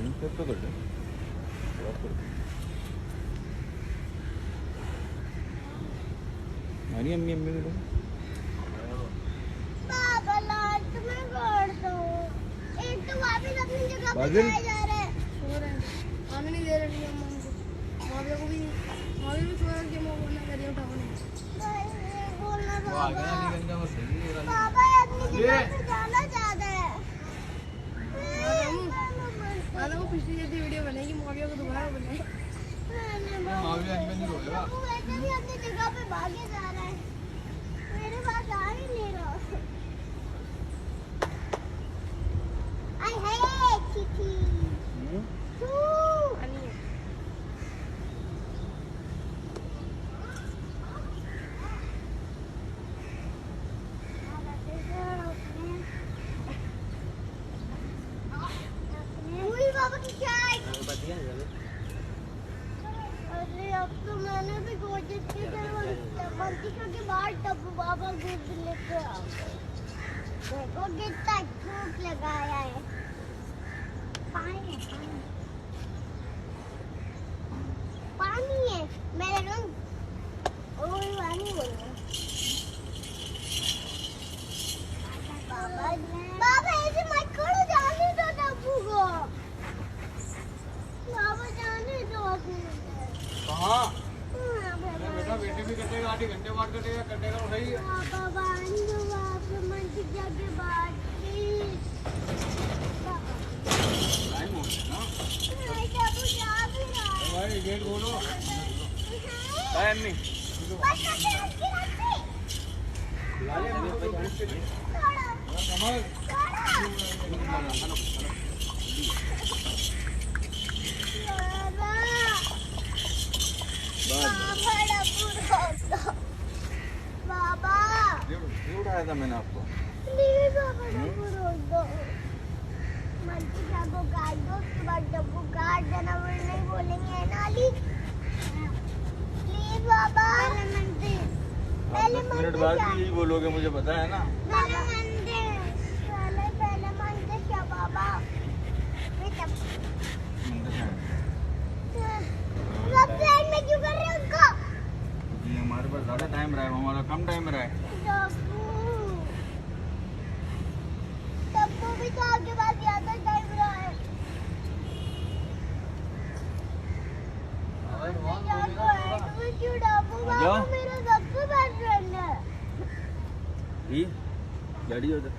तो कर दे हमारी अम्मी अम्मी को पापा लास्ट में कर दो एक तो वापस अपनी जगह पे बादल? जा रहे हैं आने नहीं दे रही अम्मा मुझे माविया को भी माविया भी थोड़ा के मुंह बोलना करिए उठाओ नहीं बोलना वो आगे ना निकल जाओ सही है पापा अपनी जगह पे जाना चाहते हैं आधा वो पिछली जैसी वीडियो बनेगी माविया को दोबारा बनाए माविया अंकल नहीं रोएगा वो वैसे भी अपनी जगह पे भागे जा रहा है मेरे पास आ ही नहीं रहा आई हेट चिची बाबा की चाय अरे अब तो मैंने भी कोशिश की मंतिका के बाद टप्पू बाबा दूध लेके आ गए देखो कितना भूख लगाया है पानी पानी है मेरे रूम ओए पानी बोल बाबा बाबा ऐसे मत करो जाने दो टप्पू को बाबा जाने दो कहाँ बेटा बेटे भी कटेगा 8 घंटे बाद कटेगा उठाइए बाबा बांधो बाबा मंतिका के बाद टाइम हो गया ना टप्पू जा भी रहा है भाई गेट खोलो टाइम नहीं कमल बाबा ये उठाया था मैंने आपको प्लीज बाबा डब्बू रोक दो मंतिका को काट दो उसके बाद डब्बू काट देना वो नहीं बोलेंगे है नाली प्लीज बाबा पहले 10 मिनट बाद भी यही बोलोगे मुझे पता है ना पहले मंदिर क्या बाबा सब साइड में क्यों कर रहे हो उसको ये हमारे पास ज़्यादा टाइम रहा है हमारा कम टाइम रहा है टप्पू भी तो आपके पास ज्यादा टाइम रहा है क्यों टप्पू बाबा मेरा सबसे बेस्ट फ्रेंड है ये गाड़ी उधर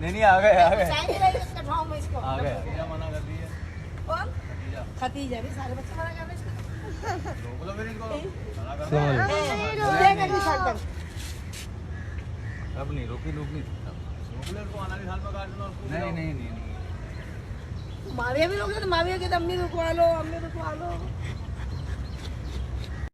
नहीं आ गए आ गए मना कर दिए खतीजा भी सारे बच्चे मना कर रहे हैं रोक लो फिर इनको मना कर अब नहीं रोक नहीं रोक लो इनको आना भी साल में काट देना उसको नहीं माविया भी लोग तो माविया के अम्मी रुकवा लो